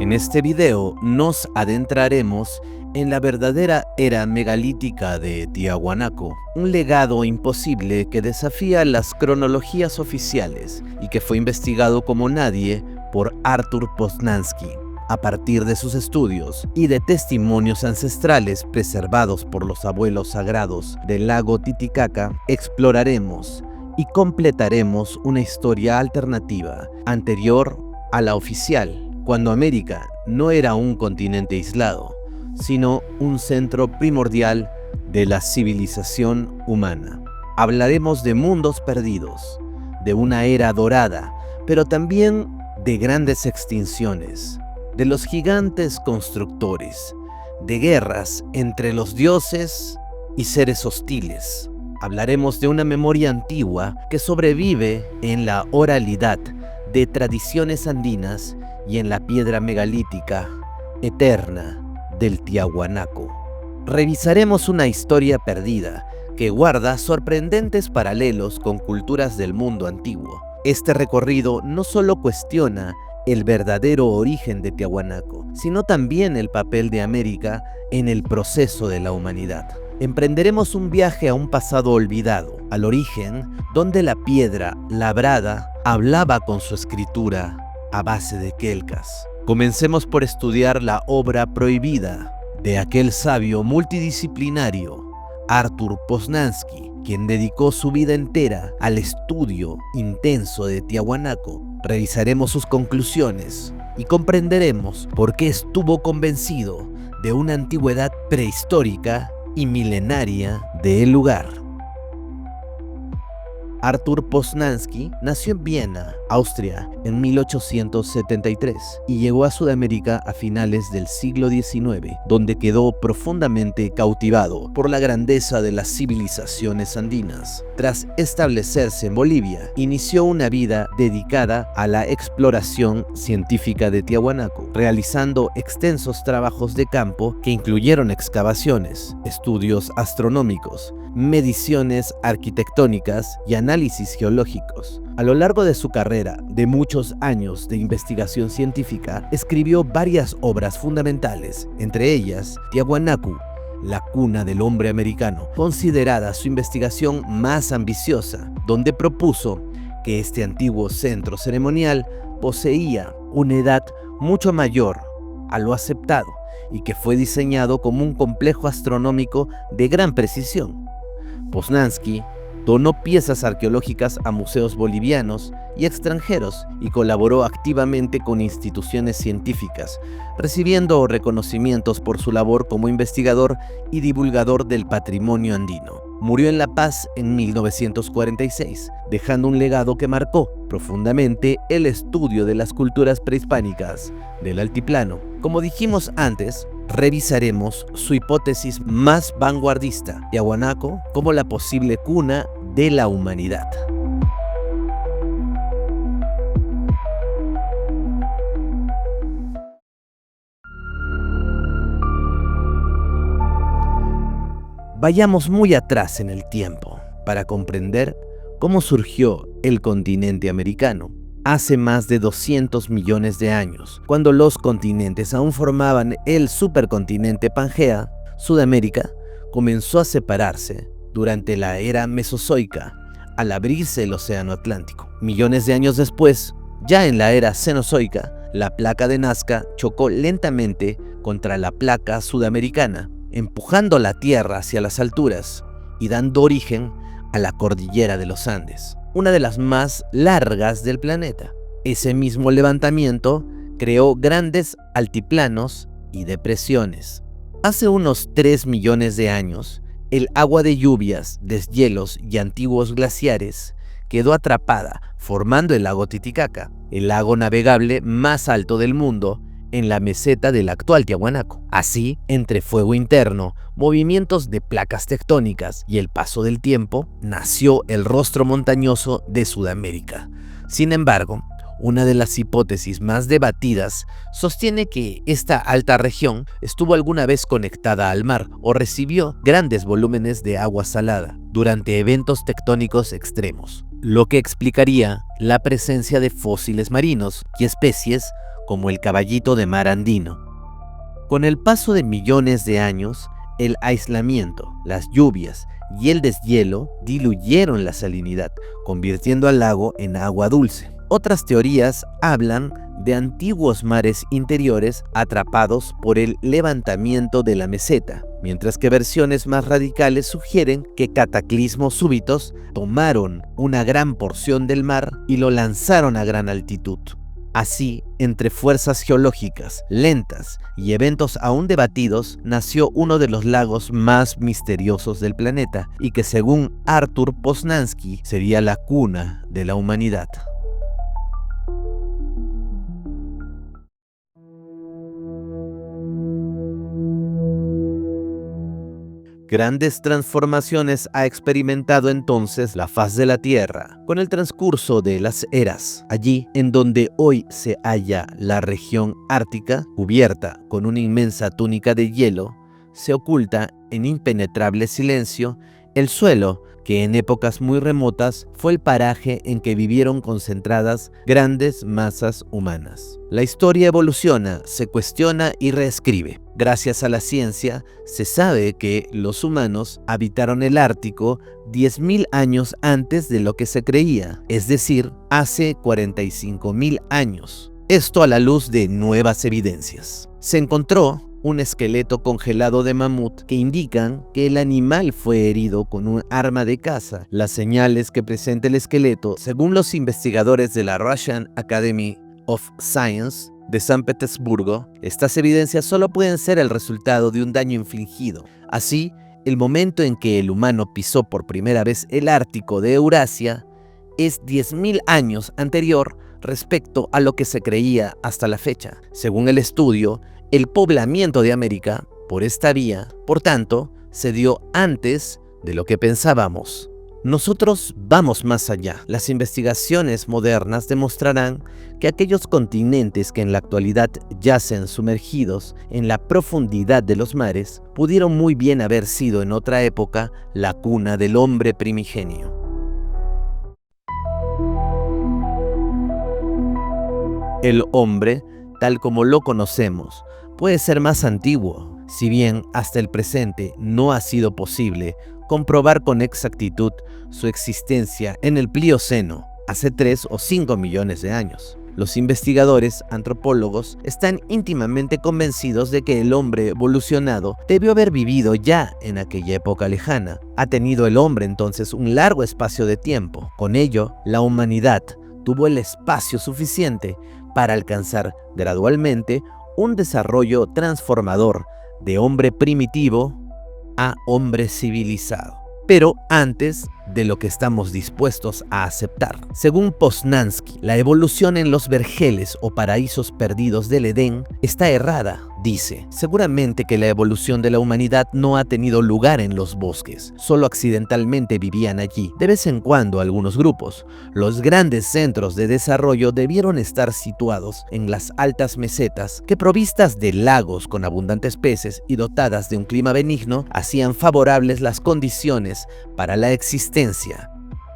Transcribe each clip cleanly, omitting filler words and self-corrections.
En este video nos adentraremos en la verdadera era megalítica de Tiahuanaco, un legado imposible que desafía las cronologías oficiales y que fue investigado como nadie por Artur Poznański. A partir de sus estudios y de testimonios ancestrales preservados por los abuelos sagrados del lago Titicaca, exploraremos y completaremos una historia alternativa, anterior a la oficial, cuando América no era un continente aislado, sino un centro primordial de la civilización humana. Hablaremos de mundos perdidos, de una era dorada, pero también de grandes extinciones, de los gigantes constructores, de guerras entre los dioses y seres hostiles. Hablaremos de una memoria antigua que sobrevive en la oralidad de tradiciones andinas y en la piedra megalítica eterna del Tiahuanaco. Revisaremos una historia perdida que guarda sorprendentes paralelos con culturas del mundo antiguo. Este recorrido no solo cuestiona el verdadero origen de Tiahuanaco, sino también el papel de América en el proceso de la humanidad. Emprenderemos un viaje a un pasado olvidado, al origen donde la piedra labrada hablaba con su escritura a base de quelcas. Comencemos por estudiar la obra prohibida de aquel sabio multidisciplinario, Artur Poznański, quien dedicó su vida entera al estudio intenso de Tiahuanaco. Revisaremos sus conclusiones y comprenderemos por qué estuvo convencido de una antigüedad prehistórica y milenaria del lugar. Artur Poznański nació en Viena, Austria, en 1873 y llegó a Sudamérica a finales del siglo XIX, donde quedó profundamente cautivado por la grandeza de las civilizaciones andinas. Tras establecerse en Bolivia, inició una vida dedicada a la exploración científica de Tiahuanaco, realizando extensos trabajos de campo que incluyeron excavaciones, estudios astronómicos, mediciones arquitectónicas y análisis geológicos. A lo largo de su carrera de muchos años de investigación científica, escribió varias obras fundamentales, entre ellas Tiahuanacu, la cuna del hombre americano, considerada su investigación más ambiciosa, donde propuso que este antiguo centro ceremonial poseía una edad mucho mayor a lo aceptado y que fue diseñado como un complejo astronómico de gran precisión. Poznański donó piezas arqueológicas a museos bolivianos y extranjeros y colaboró activamente con instituciones científicas, recibiendo reconocimientos por su labor como investigador y divulgador del patrimonio andino. Murió en La Paz en 1946, dejando un legado que marcó profundamente el estudio de las culturas prehispánicas del altiplano. Como dijimos antes, revisaremos su hipótesis más vanguardista, Tiahuanaco como la posible cuna de la humanidad. Vayamos muy atrás en el tiempo para comprender cómo surgió el continente americano. Hace más de 200 millones de años, cuando los continentes aún formaban el supercontinente Pangea, Sudamérica comenzó a separarse durante la era mesozoica, al abrirse el océano Atlántico. Millones de años después, ya en la era cenozoica, la placa de Nazca chocó lentamente contra la placa sudamericana, empujando la Tierra hacia las alturas y dando origen a la cordillera de los Andes, una de las más largas del planeta. Ese mismo levantamiento creó grandes altiplanos y depresiones. Hace unos 3 millones de años, el agua de lluvias, deshielos y antiguos glaciares quedó atrapada, formando el lago Titicaca, el lago navegable más alto del mundo, en la meseta del actual Tiahuanaco. Así, entre fuego interno, movimientos de placas tectónicas y el paso del tiempo, nació el rostro montañoso de Sudamérica. Sin embargo, una de las hipótesis más debatidas sostiene que esta alta región estuvo alguna vez conectada al mar o recibió grandes volúmenes de agua salada durante eventos tectónicos extremos, lo que explicaría la presencia de fósiles marinos y especies como el caballito de mar andino. Con el paso de millones de años, el aislamiento, las lluvias y el deshielo diluyeron la salinidad, convirtiendo al lago en agua dulce. Otras teorías hablan de antiguos mares interiores atrapados por el levantamiento de la meseta, mientras que versiones más radicales sugieren que cataclismos súbitos tomaron una gran porción del mar y lo lanzaron a gran altitud. Así, entre fuerzas geológicas lentas y eventos aún debatidos, nació uno de los lagos más misteriosos del planeta y que, según Arthur Poznański, sería la cuna de la humanidad. Grandes transformaciones ha experimentado entonces la faz de la Tierra con el transcurso de las eras. Allí, en donde hoy se halla la región ártica, cubierta con una inmensa túnica de hielo, se oculta en impenetrable silencio el suelo que en épocas muy remotas fue el paraje en que vivieron concentradas grandes masas humanas. La historia evoluciona, se cuestiona y reescribe. Gracias a la ciencia, se sabe que los humanos habitaron el Ártico 10.000 años antes de lo que se creía, es decir, hace 45.000 años. Esto a la luz de nuevas evidencias. Se encontró un esqueleto congelado de mamut que indican que el animal fue herido con un arma de caza. Las señales que presenta el esqueleto, según los investigadores de la Russian Academy of Science de San Petersburgo, estas evidencias solo pueden ser el resultado de un daño infligido. Así, el momento en que el humano pisó por primera vez el Ártico de Eurasia es 10.000 años anterior respecto a lo que se creía hasta la fecha. Según el estudio, el poblamiento de América por esta vía, por tanto, se dio antes de lo que pensábamos. Nosotros vamos más allá. Las investigaciones modernas demostrarán que aquellos continentes que en la actualidad yacen sumergidos en la profundidad de los mares pudieron muy bien haber sido en otra época la cuna del hombre primigenio. El hombre, tal como lo conocemos, puede ser más antiguo, si bien hasta el presente no ha sido posible comprobar con exactitud su existencia en el Plioceno, hace 3 o 5 millones de años. Los investigadores antropólogos están íntimamente convencidos de que el hombre evolucionado debió haber vivido ya en aquella época lejana. Ha tenido el hombre entonces un largo espacio de tiempo. Con ello, la humanidad tuvo el espacio suficiente para alcanzar gradualmente un desarrollo transformador de hombre primitivo a hombre civilizado, pero antes de lo que estamos dispuestos a aceptar. Según Poznański, la evolución en los vergeles o paraísos perdidos del Edén está errada. Dice, seguramente que la evolución de la humanidad no ha tenido lugar en los bosques, solo accidentalmente vivían allí, de vez en cuando algunos grupos. Los grandes centros de desarrollo debieron estar situados en las altas mesetas que, provistas de lagos con abundantes peces y dotadas de un clima benigno, hacían favorables las condiciones para la existencia.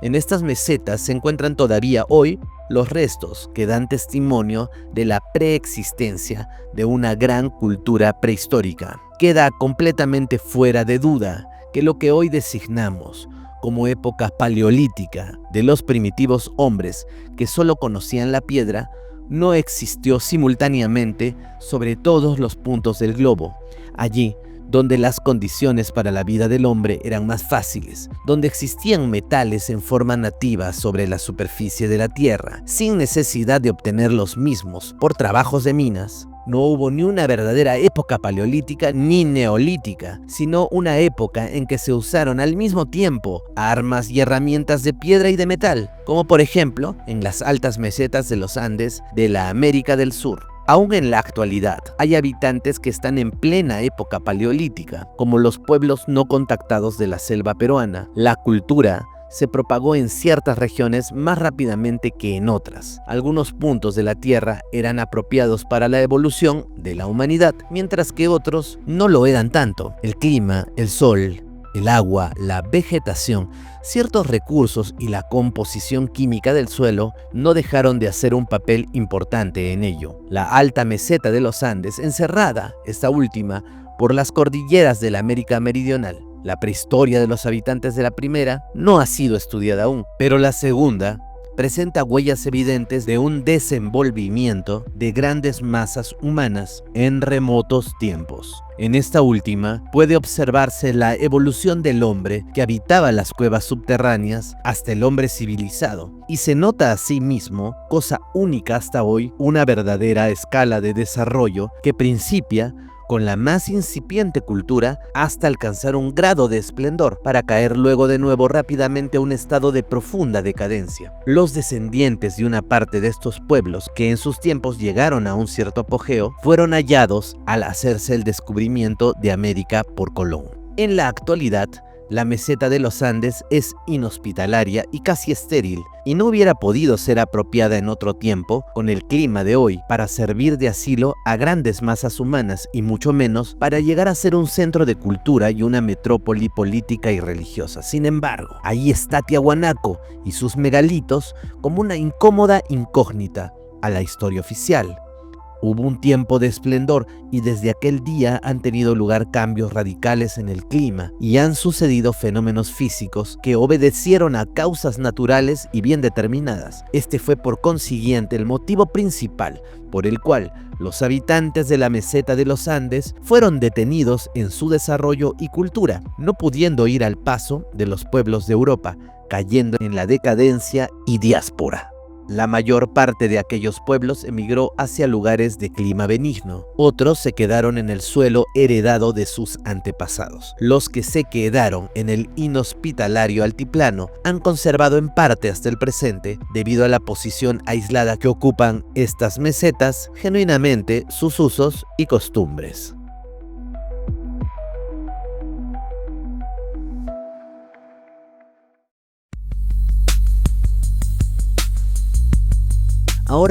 En estas mesetas se encuentran todavía hoy los restos que dan testimonio de la preexistencia de una gran cultura prehistórica. Queda completamente fuera de duda que lo que hoy designamos como época paleolítica de los primitivos hombres que solo conocían la piedra no existió simultáneamente sobre todos los puntos del globo. Allí donde las condiciones para la vida del hombre eran más fáciles, donde existían metales en forma nativa sobre la superficie de la tierra, sin necesidad de obtener los mismos por trabajos de minas. No hubo ni una verdadera época paleolítica ni neolítica, sino una época en que se usaron al mismo tiempo armas y herramientas de piedra y de metal, como por ejemplo en las altas mesetas de los Andes de la América del Sur. Aún en la actualidad, hay habitantes que están en plena época paleolítica, como los pueblos no contactados de la selva peruana. La cultura se propagó en ciertas regiones más rápidamente que en otras. Algunos puntos de la Tierra eran apropiados para la evolución de la humanidad, mientras que otros no lo eran tanto. El clima, el sol, El agua, la vegetación, ciertos recursos y la composición química del suelo no dejaron de hacer un papel importante en ello. La alta meseta de los Andes, encerrada, esta última, por las cordilleras de la América Meridional. La prehistoria de los habitantes de la primera no ha sido estudiada aún, pero la segunda presenta huellas evidentes de un desenvolvimiento de grandes masas humanas en remotos tiempos. En esta última puede observarse la evolución del hombre que habitaba las cuevas subterráneas hasta el hombre civilizado, y se nota asimismo, cosa única hasta hoy, una verdadera escala de desarrollo que principia con la más incipiente cultura hasta alcanzar un grado de esplendor, para caer luego de nuevo rápidamente a un estado de profunda decadencia. Los descendientes de una parte de estos pueblos, que en sus tiempos llegaron a un cierto apogeo, fueron hallados al hacerse el descubrimiento de América por Colón. En la actualidad, la meseta de los Andes es inhospitalaria y casi estéril, y no hubiera podido ser apropiada en otro tiempo, con el clima de hoy, para servir de asilo a grandes masas humanas, y mucho menos para llegar a ser un centro de cultura y una metrópoli política y religiosa. Sin embargo, ahí está Tiahuanaco y sus megalitos como una incómoda incógnita a la historia oficial. Hubo un tiempo de esplendor y desde aquel día han tenido lugar cambios radicales en el clima y han sucedido fenómenos físicos que obedecieron a causas naturales y bien determinadas. Este fue por consiguiente el motivo principal por el cual los habitantes de la meseta de los Andes fueron detenidos en su desarrollo y cultura, no pudiendo ir al paso de los pueblos de Europa, cayendo en la decadencia y diáspora. La mayor parte de aquellos pueblos emigró hacia lugares de clima benigno. Otros se quedaron en el suelo heredado de sus antepasados. Los que se quedaron en el inhospitalario altiplano han conservado en parte hasta el presente, debido a la posición aislada que ocupan estas mesetas, genuinamente sus usos y costumbres.